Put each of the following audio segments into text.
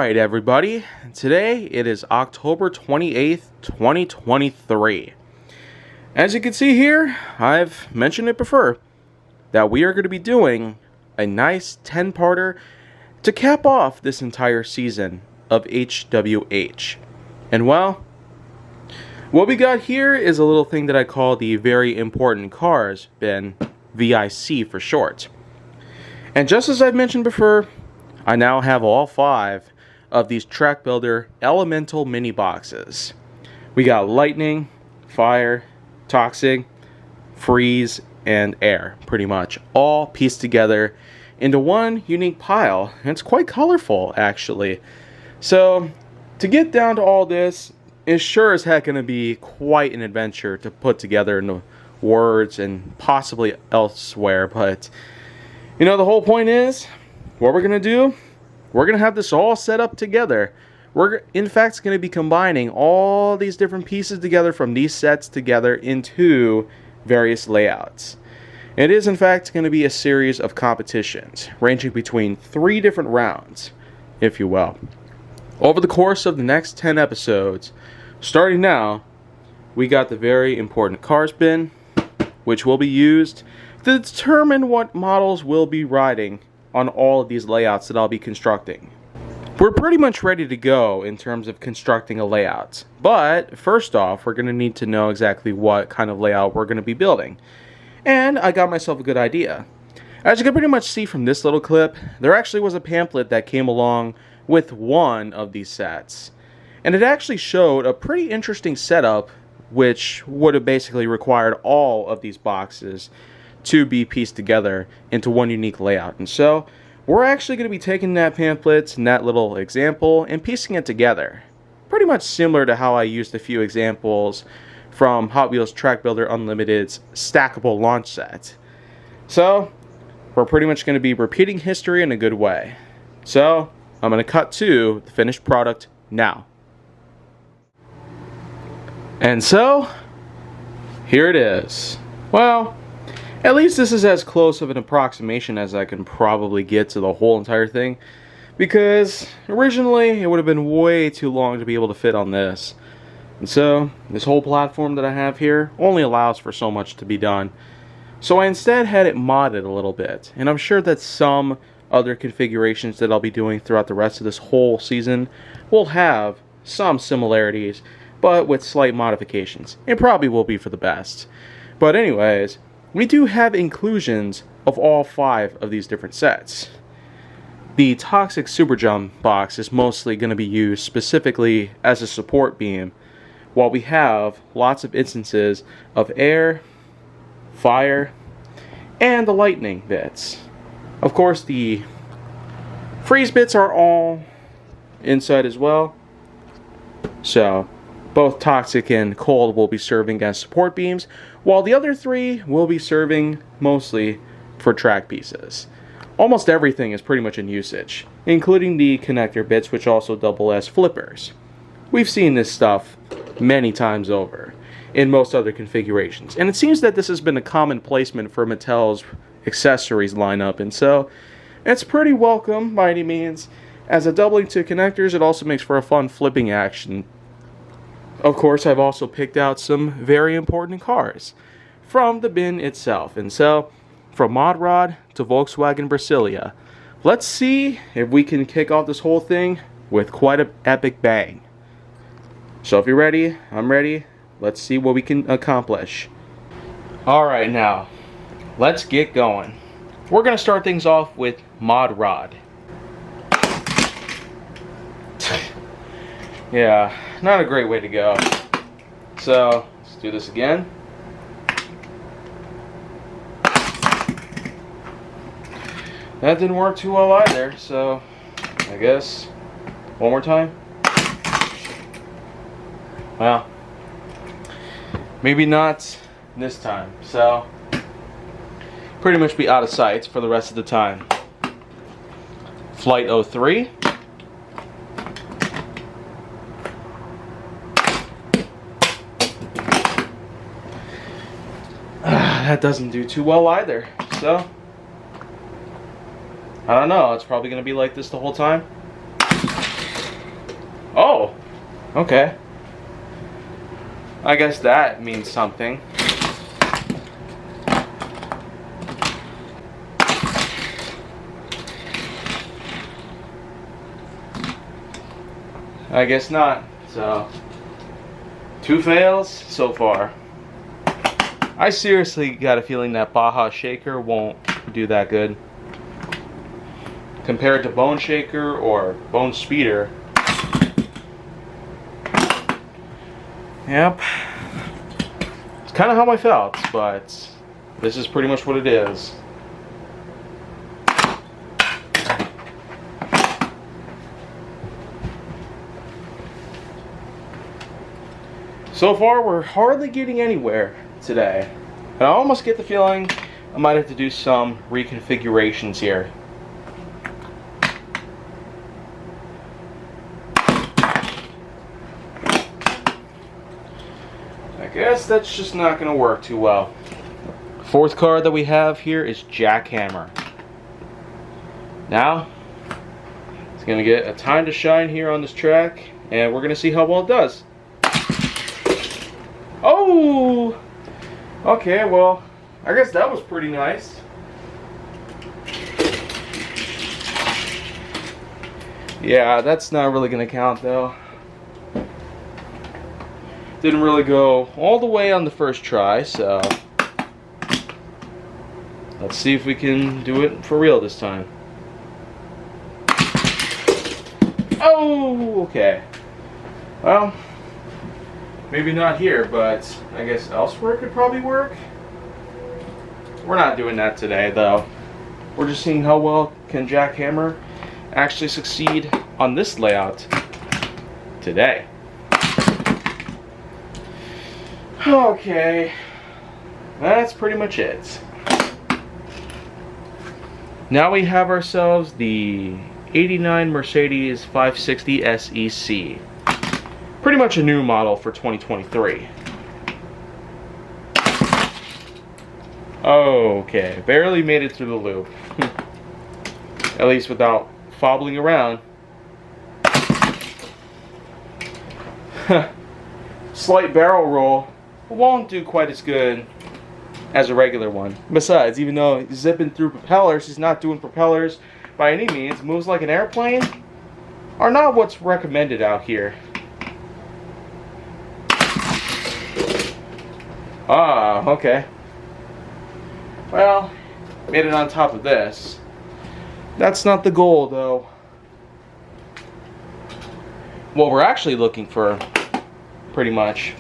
Alright everybody, today it is October 28th, 2023. As you can see here, I've mentioned it before, that we are going to be doing a nice 10-parter to cap off this entire season of HWH. And well, what we got here is a little thing that I call the Very Important Cars bin, VIC for short. And just as I've mentioned before, I now have all 5 of these Track Builder Elemental mini boxes. We got Lightning, Fire, Toxic, Freeze, and Air, pretty much, all pieced together into one unique pile. And it's quite colorful, actually. So, to get down to all this is sure as heck going to be quite an adventure to put together in the words and possibly elsewhere. But, you know, the whole point is, what we're going to do, we're going to have this all set up together. We're, in fact, going to be combining all these different pieces together from these sets together into various layouts. It is, in fact, going to be a series of competitions, ranging between 3 different rounds, if you will. Over the course of the next 10 episodes, starting now, we got the Very Important Cars bin, which will be used to determine what models will be riding on all of these layouts that I'll be constructing. We're pretty much ready to go in terms of constructing a layout, but first off, we're going to need to know exactly what kind of layout we're going to be building. And I got myself a good idea. As you can pretty much see from this little clip, there actually was a pamphlet that came along with one of these sets. And it actually showed a pretty interesting setup, which would have basically required all of these boxes to be pieced together into one unique layout. And so we're actually going to be taking that pamphlet and that little example and piecing it together. Pretty much similar to how I used a few examples from Hot Wheels Track Builder Unlimited's stackable launch set. So we're pretty much going to be repeating history in a good way. So I'm going to cut to the finished product now. And so here it is. Well, at least this is as close of an approximation as I can probably get to the whole entire thing, because originally it would have been way too long to be able to fit on this. And so this whole platform that I have here only allows for so much to be done. So I instead had it modded a little bit, and I'm sure that some other configurations that I'll be doing throughout the rest of this whole season will have some similarities, but with slight modifications. It probably will be for the best. But anyways, we do have inclusions of all 5 of these different sets. The Toxic Super Jump box is mostly going to be used specifically as a support beam, while we have lots of instances of Air, Fire, and the Lightning bits. Of course, the Freeze bits are all inside as well, so both Toxic and Cold will be serving as support beams, while the other 3 will be serving mostly for track pieces. Almost everything is pretty much in usage, including the connector bits, which also double as flippers. We've seen this stuff many times over in most other configurations, and it seems that this has been a common placement for Mattel's accessories lineup, and so it's pretty welcome by any means. As a doubling to connectors, it also makes for a fun flipping action. Of course, I've also picked out some very important cars from the bin itself. And so, from Mod Rod to Volkswagen Brasilia, let's see if we can kick off this whole thing with quite an epic bang. So if you're ready, I'm ready. Let's see what we can accomplish. Alright, now, let's get going. We're going to start things off with Mod Rod. Yeah, not a great way to go. So, let's do this again. That didn't work too well either, so I guess one more time. Well, maybe not this time. So, pretty much be out of sight for the rest of the time. Flight 03. That doesn't do too well either, so I don't know, it's probably going to be like this the whole time. Oh, okay. I guess that means something. I guess not. So, 2 fails so far. I seriously got a feeling that Baja Shaker won't do that good. Compared to Bone Shaker or Bone Speeder. Yep. It's kind of how I felt, but this is pretty much what it is. So far, we're hardly getting anywhere today. And I almost get the feeling I might have to do some reconfigurations here. I guess that's just not going to work too well. Fourth card that we have here is Jackhammer. Now, it's going to get a time to shine here on this track, and we're going to see how well it does. Oh! Okay, well, I guess that was pretty nice. Yeah, that's not really going to count, though. Didn't really go all the way on the first try, so let's see if we can do it for real this time. Oh, okay. Well, maybe not here, but I guess elsewhere could probably work. We're not doing that today, though. We're just seeing how well can Jackhammer actually succeed on this layout today. Okay, that's pretty much it. Now we have ourselves the 89 Mercedes 560 SEC. Pretty much a new model for 2023. Okay, barely made it through the loop. At least without fobbling around. Slight barrel roll. Won't do quite as good as a regular one. Besides, even though he's zipping through propellers, he's not doing propellers by any means. Moves like an airplane are not what's recommended out here. Ah, okay. Well, made it on top of this. That's not the goal, though. What we're actually looking for, pretty much,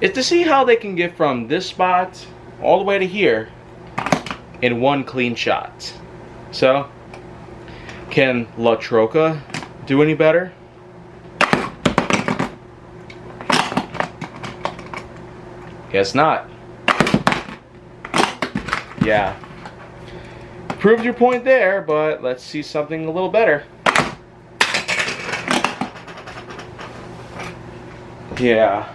is to see how they can get from this spot all the way to here in one clean shot. So, can La Troca do any better? Guess not. Yeah. Proved your point there, but let's see something a little better. Yeah.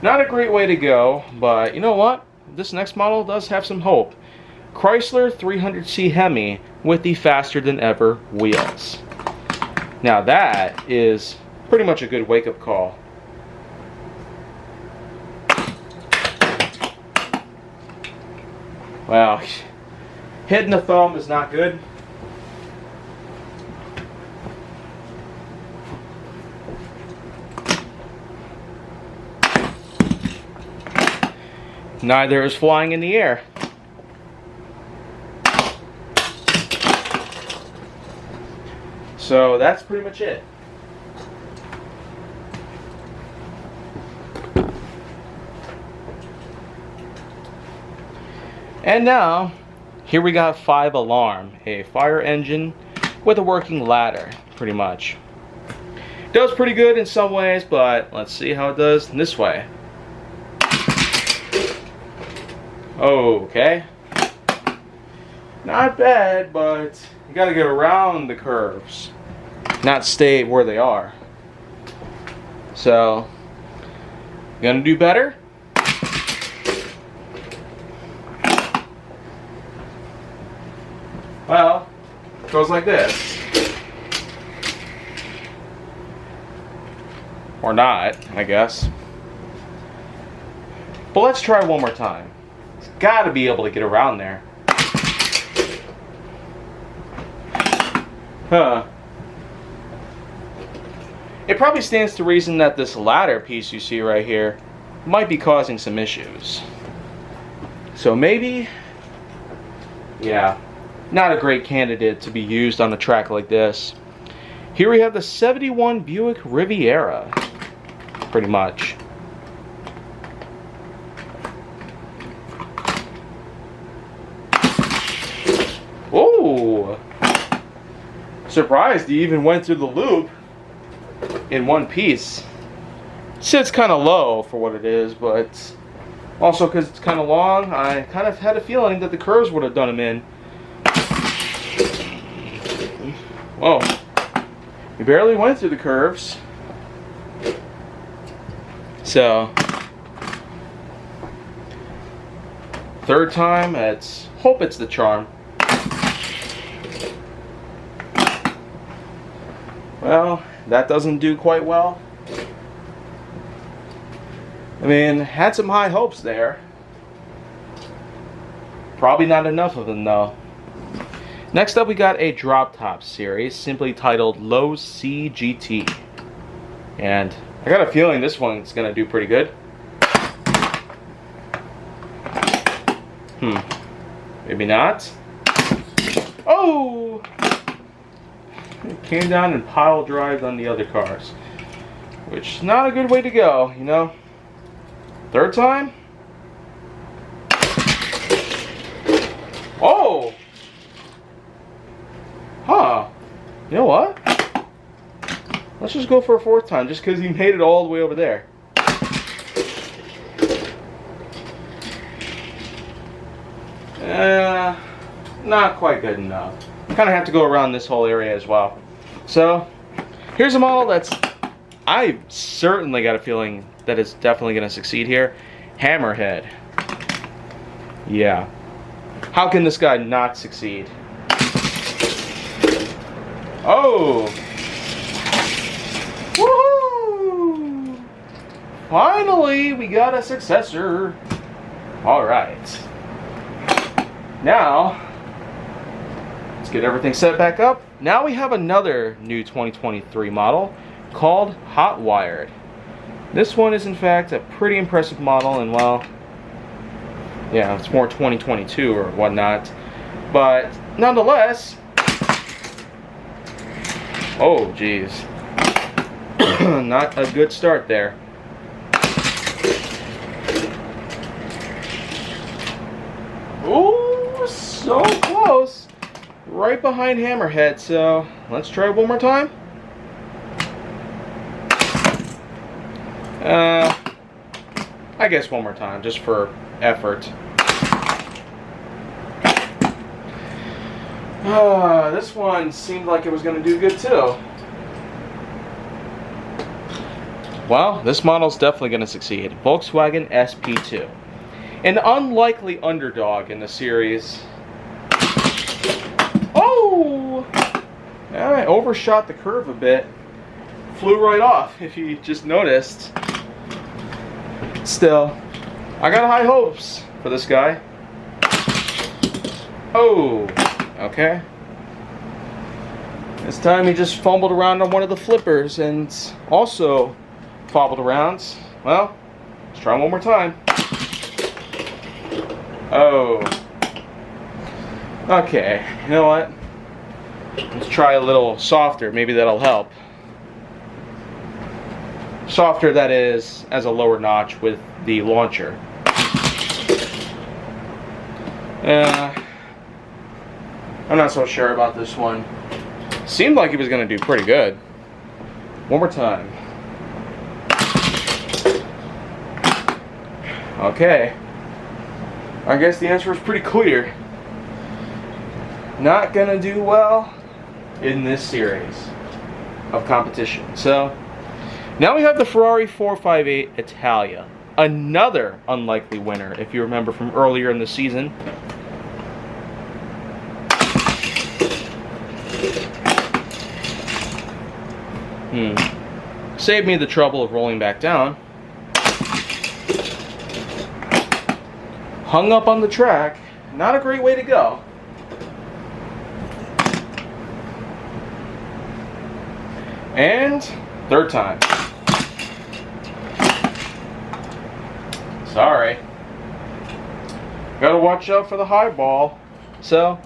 Not a great way to go, but you know what? This next model does have some hope. Chrysler 300C Hemi with the faster than ever wheels. Now that is pretty much a good wake-up call. Well, hitting the thumb is not good. Neither is flying in the air. So that's pretty much it. And now, here we got 5 Alarm, a fire engine with a working ladder, pretty much. Does pretty good in some ways, but let's see how it does this way. Okay. Not bad, but you gotta get around the curves, not stay where they are. So, gonna do better. Well, it goes like this. Or not, I guess. But let's try one more time. It's got to be able to get around there. Huh. It probably stands to reason that this ladder piece you see right here might be causing some issues. So maybe, yeah, not a great candidate to be used on a track like this. Here we have the 71 Buick Riviera, pretty much. Oh! Surprised he even went through the loop in one piece. Sits kind of low for what it is, but also because it's kind of long, I kind of had a feeling that the curves would have done him in. Whoa. He barely went through the curves. So, third time, hope it's the charm. Well, that doesn't do quite well. I mean, had some high hopes there. Probably not enough of them though. Next up we got a drop top series simply titled Low C GT. And I got a feeling this one's gonna do pretty good. Maybe not. Oh! It came down and pile drived on the other cars. Which is not a good way to go, you know? Third time? Oh! Huh. You know what? Let's just go for a fourth time, just because he made it all the way over there. Not quite good enough. Kind of have to go around this whole area as well. So, here's a model that's... I certainly got a feeling that it's definitely going to succeed here. Hammerhead. Yeah. How can this guy not succeed? Oh! Woohoo! Finally, we got a successor. Alright. Now, let's get everything set back up. Now we have another new 2023 model called Hot Wired. This one is in fact a pretty impressive model, and well, yeah, it's more 2022 or whatnot, but nonetheless, oh geez, not a good start there. Ooh, so close, right behind Hammerhead. So let's try one more time. I guess one more time, just for effort. This one seemed like it was going to do good too. Well, this model's definitely going to succeed. Volkswagen SP2. An unlikely underdog in the series. Oh! I overshot the curve a bit. Flew right off, if you just noticed. Still, I got high hopes for this guy. Oh, okay. This time he just fumbled around on one of the flippers and also fobbled around. Well, let's try one more time. Oh. Okay, you know what? Let's try a little softer. Maybe that'll help. Softer, that is, as a lower notch with the launcher. I'm not so sure about this one. Seemed like he was going to do pretty good. One more time. Okay. I guess the answer is pretty clear. Not going to do well in this series of competition. So, now we have the Ferrari 458 Italia. Another unlikely winner, if you remember from earlier in the season. Saved me the trouble of rolling back down. Hung up on the track. Not a great way to go. And third time. Sorry. Gotta watch out for the high ball. So,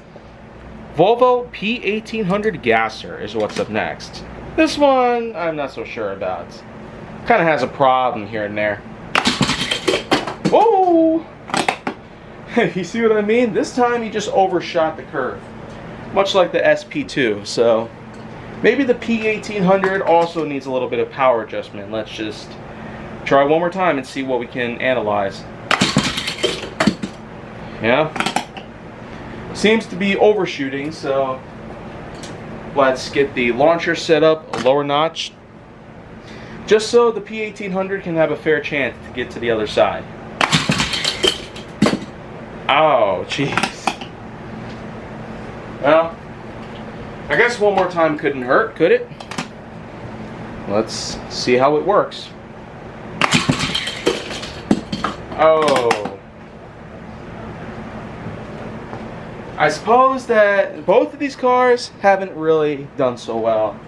Volvo P1800 Gasser is what's up next. This one, I'm not so sure about. Kind of has a problem here and there. Whoa! You see what I mean? This time he just overshot the curve. Much like the SP2, so maybe the P1800 also needs a little bit of power adjustment. Let's just try one more time and see what we can analyze. Yeah. Seems to be overshooting, so let's get the launcher set up a lower notch, just so the P1800 can have a fair chance to get to the other side. Oh, jeez. Well, I guess one more time couldn't hurt, could it? Let's see how it works. Oh. I suppose that both of these cars haven't really done so well.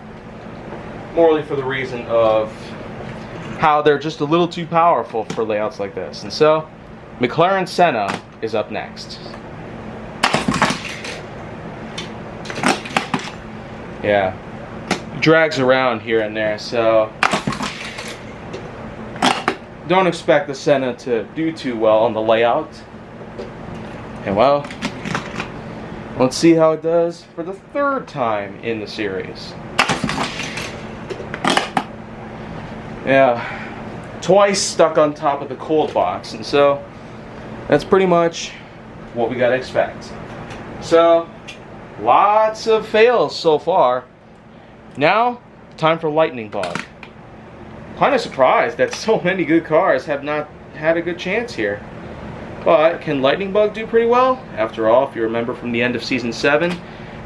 Morely for the reason of how they're just a little too powerful for layouts like this. And so, McLaren Senna is up next. Yeah. Drags around here and there, so don't expect the Senna to do too well on the layout. And well, let's see how it does for the third time in the series. Yeah, twice stuck on top of the cold box, and so that's pretty much what we gotta expect. So, lots of fails so far. Now, time for lightning bug. Kind of surprised that so many good cars have not had a good chance here. But can Lightning Bug do pretty well? After all, if you remember from the end of Season 7,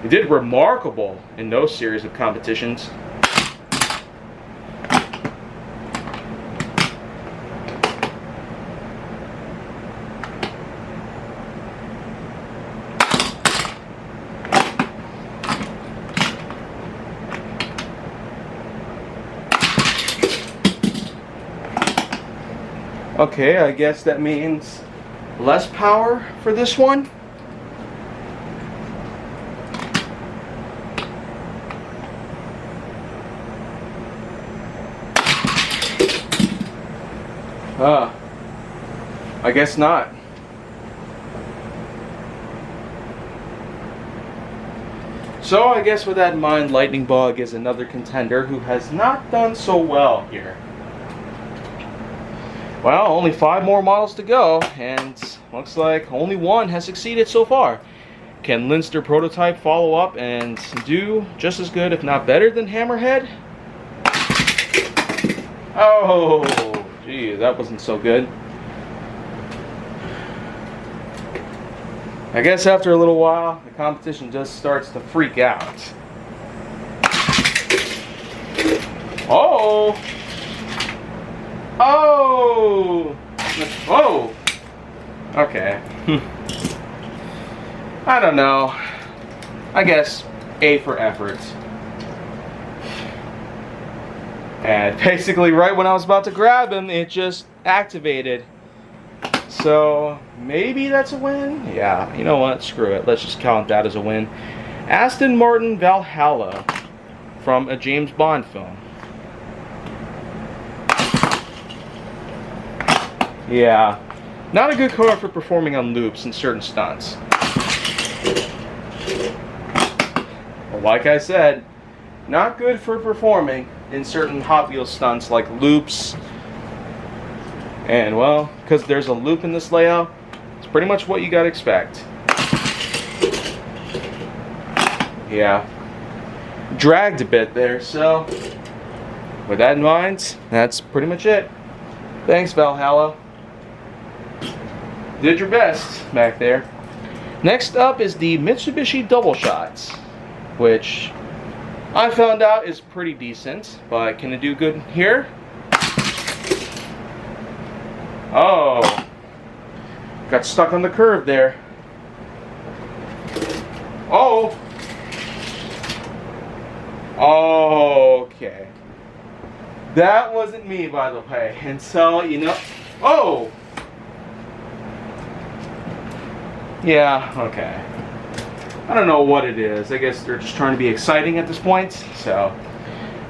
it did remarkable in those series of competitions. Okay, I guess that means less power for this one. I guess not. So I guess with that in mind, Lightning Bug is another contender who has not done so well here. Well, only 5 more models to go, and looks like only one has succeeded so far. Can Linster Prototype follow up and do just as good, if not better, than Hammerhead? Oh, gee, that wasn't so good. I guess after a little while, the competition just starts to freak out. Oh! Oh! Whoa! Okay. I don't know. I guess A for effort. And basically right when I was about to grab him, it just activated. So maybe that's a win? Yeah, you know what? Screw it. Let's just count that as a win. Aston Martin Valhalla from a James Bond film. Yeah, not a good car for performing on loops and certain stunts. Well, like I said, not good for performing in certain Hot Wheels stunts like loops. And well, because there's a loop in this layout, it's pretty much what you gotta expect. Yeah, dragged a bit there, so with that in mind, that's pretty much it. Thanks, Valhalla. Did your best back there. Next up is the Mitsubishi Double Shots, which I found out is pretty decent, but can it do good here? Oh, got stuck on the curve there. Oh, okay. That wasn't me, by the way. And so, you know, oh, yeah, okay. I don't know what it is. I guess they're just trying to be exciting at this point. So,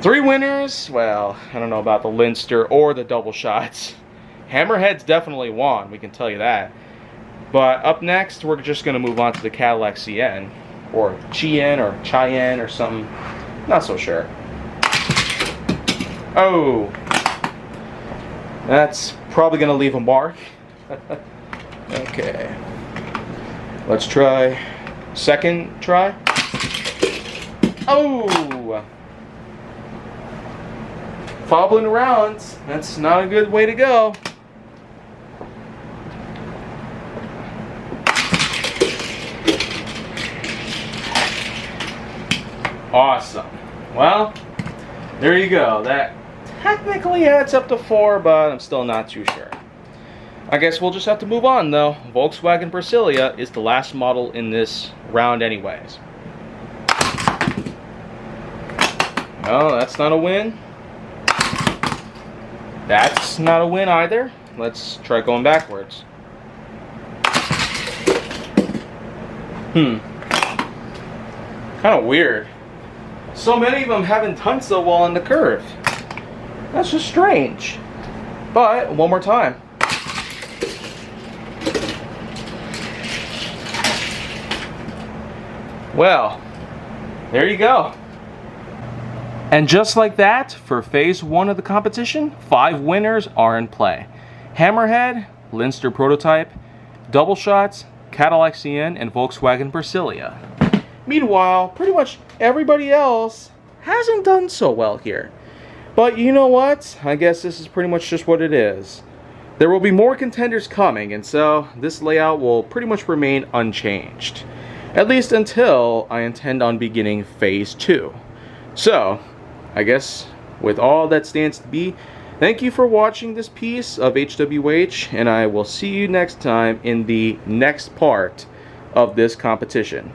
3 winners. Well, I don't know about the Linster or the double shots. Hammerhead's definitely won, we can tell you that. But up next, we're just going to move on to the Cadillac CN. Or Chien or Cheyenne or something. Not so sure. Oh. That's probably going to leave a mark. Okay. Let's try second try. Oh! Fobbling around. That's not a good way to go. Awesome. Well, there you go. That technically adds up to 4, but I'm still not too sure. I guess we'll just have to move on, though. Volkswagen Brasilia is the last model in this round anyways. Well, that's not a win. That's not a win either. Let's try going backwards. Kind of weird. So many of them haven't done so well on the curve. That's just strange. But, one more time. Well, there you go. And just like that, for phase 1 of the competition, 5 winners are in play. Hammerhead, Linster Prototype, Double Shots, Cadillac CN, and Volkswagen Brasilia. Meanwhile, pretty much everybody else hasn't done so well here. But you know what? I guess this is pretty much just what it is. There will be more contenders coming, and so this layout will pretty much remain unchanged. At least until I intend on beginning phase 2. So, I guess with all that stands to be, thank you for watching this piece of HWH, and I will see you next time in the next part of this competition.